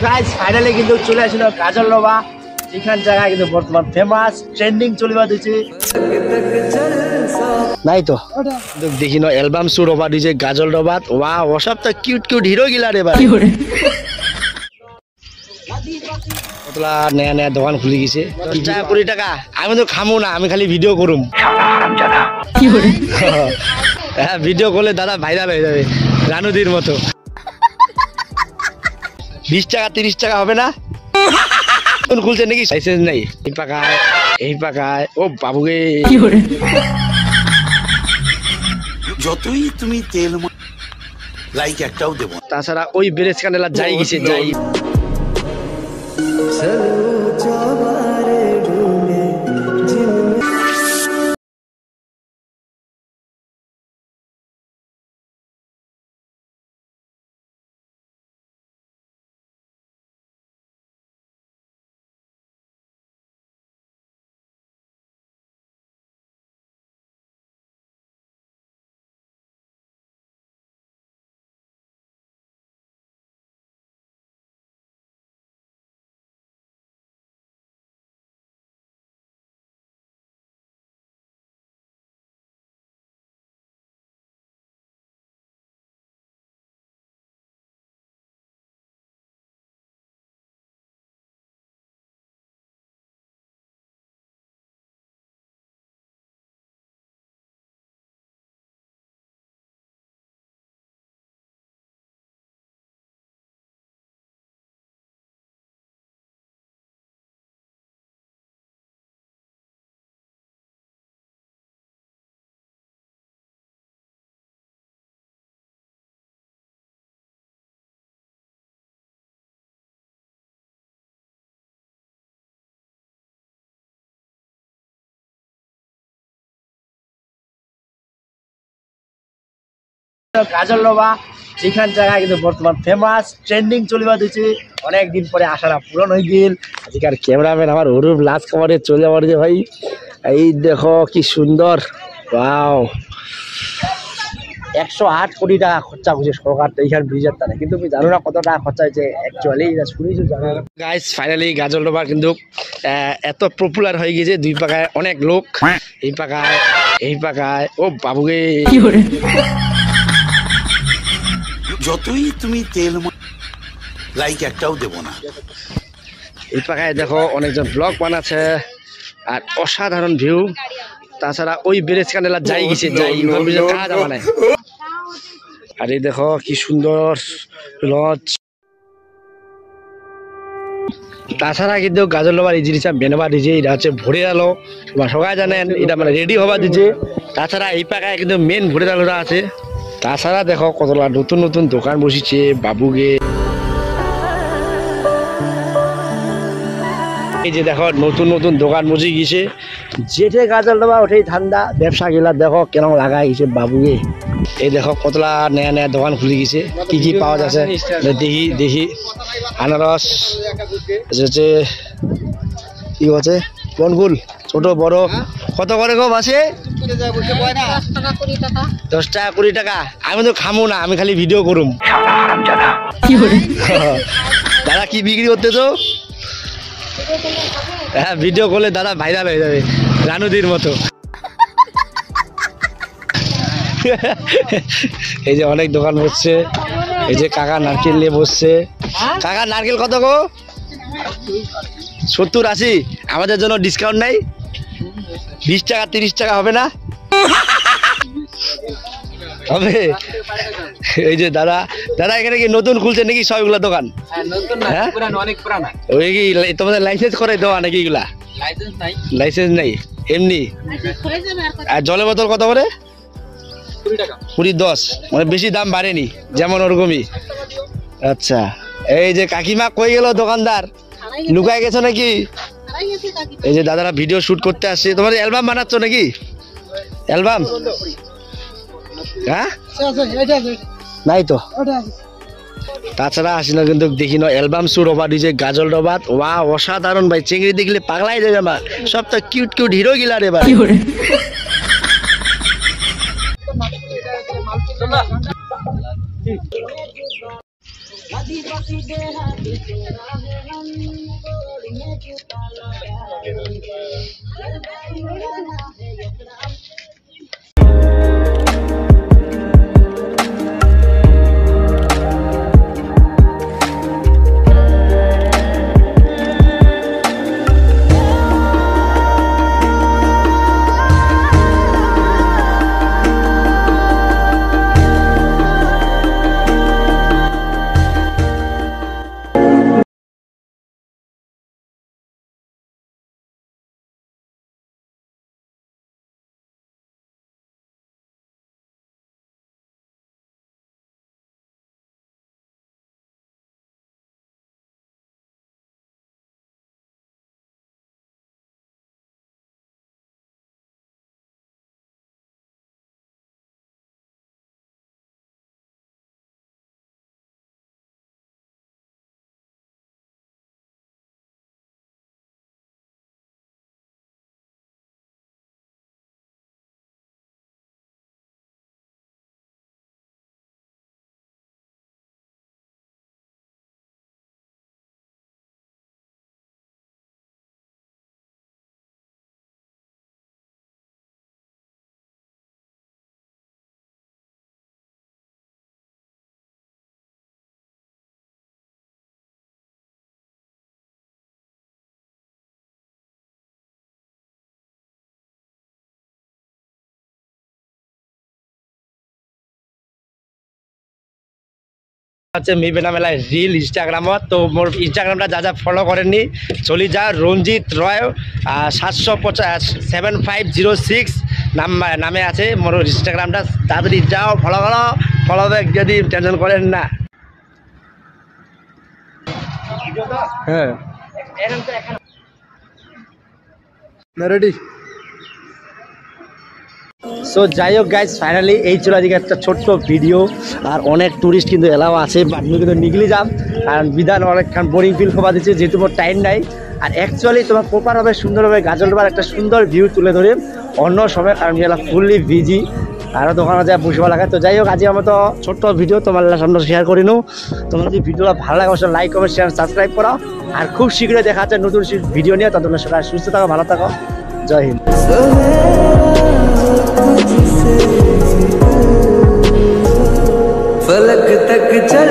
Guys finally কিন্তু চলে আসলো গাজল ডোবা এখান জায়গা কিন্তু বর্তমান ফেমাস ট্রেন্ডিং চলিবা দিছে নাই তো দেখি না অ্যালবাম শুট হবা দিছে গাজল ডোবাত ওয়াও ওসব তো কিউট কিউট হিরো গিলা রে ভাই কতলা নয়া নয়া দোকান খুলে গেছে 10 টাকা 20 টাকা আমি তো খামু না আমি খালি ভিডিও করুম হারামজাদা কি করে হ্যাঁ ভিডিও করলে দাদা ভাইরাল হয়ে যাবে রানুদির মতো 20 টাকা 30 টাকা হবে না কোন খুলছে নাকি লাইসেন্স নাই এই পাকায় ও বাবুকে কি করে যতই তুমি তেল লাইক একটাও দেব তাছাড়া ওই ব্রেস কানেলা যাই গেছে যাই গাজল ডোবা এখান জায়গা কিন্তু বর্তমান ফেমাস ট্রেন্ডিং চলিবা দিছে অনেক দিন পরে আশাটা পূরণ হয়ে গেল আজকের ক্যামেরাম্যান আমার অরূপ লাস্ট কভারে চলে যাওয়ার যে ভাই এই দেখো কি সুন্দর ওয়াও 108 কোটি টাকা খরচা করছে সরকার এইখান ব্রিজের তারা কিন্তু তুমি জানো না কত টাকা খরচা হয়েছে অ্যাকচুয়ালি শুনেছো জানো গাইস ফাইনালি গাজল ডোবা কিন্তু এত পপুলার হয়ে গেছে দুই পাকায় অনেক লোক এই পাকায় ও বাবুকে কি করে যতই তুমি তেল লাইক একটাও দেব না এই পাকায় দেখো অনেকজন ব্লগ বানাচ্ছে আর অসাধারণ ভিউ তাছাড়া ওই ব্রেস কানেলা যাই গেছে যাই কাজ বানায় আর এই দেখো কি সুন্দর লজ তাছাড়া কিন্তু গাজল ডোবার এই জিনিসটা বেনবা দিছে এটা হচ্ছে ভোরের আলো সবাই জানেন এটা মানে রেডি হবা দিছে তাছাড়া এই পাকায় কিন্তু মেন ভোরের আলোটা আছে তাছাড়া দেখো কতলা নতুন নতুন দোকান বসেছে বাবুকে এই যে দেখো নতুন নতুন দোকান বসে গেছে যেটে গাজল ডোবা ওঠেই ঠান্ডা ব্যবসা গেলা দেখো কেন লাগাই গেছে বাবুকে এই দেখো কতলা নয়া নয়া দোকান খুলে গেছে কি কি পাওয়া যাচ্ছে দেখি আনারস হচ্ছে কি হচ্ছে কোনগুল ছোট বড় কত করে গো বাসে 10 টাকা 20 টাকা আমি তো খামু না আমি খালি ভিডিও করুম দাদা কি বিক্রি করতেছো হ্যাঁ ভিডিও করলে দাদা ভাইরাল হয়ে যাবে রানুদির মতো এই যে অনেক দোকান বসছে এই যে কাকা নারকেল নিয়ে বসছে কাকা নারকেল কত গো 70-80 আমাদের জন্য ডিসকাউন্ট নাই 20 টাকা 30 টাকা হবে না হবে এই যে দাদা এখানে কি নতুন খুলছে নাকি সবগুলা দোকান ওই কি তোমাদের লাইসেন্স করে দেওয়া নাকি এগুলা লাইসেন্স নাই এমনি আর জলের বোতল কত করে 20-10 মানে বেশি দাম বাড়েনি যেমন ওরকমই আচ্ছা এই যে কাকিমা কই গেল দোকানদার লুকায় গেছো নাকি এই যে দাদারা ভিডিও শুট করতে আসছে তোমার অ্যালবাম বানাচ্ছ নাকি অ্যালবাম হ্যাঁ নাই তো তাছাড়া আসি না কিন্তু দেখি না অ্যালবাম শুট হবা দিছে গাজল ডোবাত ওয়া অসাধারণ ভাই চিংড়ি দেখলে পাগলাই যাবে আমার সব তো কিউট কিউট হিরো গিলা রে ভাই হচ্ছে মিবেনা মেলায় রিল ইনস্টাগ্রামত তো মোর ইনস্টাগ্রামটা যা ফলো করেননি চলি যা রঞ্জিত রয় 7506 নামে আছে মোর ইনস্টাগ্রামটা তাড়াতাড়ি যাও ফলো করো ফলো ব্যাক যদি টেনশন করেন না। হ্যাঁ রেডি। সো যাই হোক গাইজ ফাইনালি এই ছিল আজকে একটা ছোট্ট ভিডিও। আর অনেক টুরিস্ট কিন্তু এলাও আছে বাট আমি কিন্তু নিগলি যাম কারণ বিধান অনেকক্ষণ বোরিং ফিল খোবা দিচ্ছে যেহেতু মোর টাইম নাই। আর অ্যাকচুয়ালি তোমার প্রপারভাবে সুন্দরভাবে গাজলডোবার একটা সুন্দর ভিউ তুলে ধরে অন্য সময় কারণ মেলা ফুললি বিজি আরও দোকানে যা বসবা লাগে। তো যাই হোক আজকে আমার তো ছোট্ট ভিডিও তোমার সামনে শেয়ার করে নিও। তোমার যদি ভিডিওটা ভালো লাগে অবশ্যই লাইক কমেন্ট শেয়ার সাবস্ক্রাইব করো। আর খুব শীঘ্রই দেখা যাচ্ছে নতুন ভিডিও নিয়ে ততক্ষণ সবাই সুস্থ থাকো ভালো থাকো জয় হিন্দ। फलक तक चल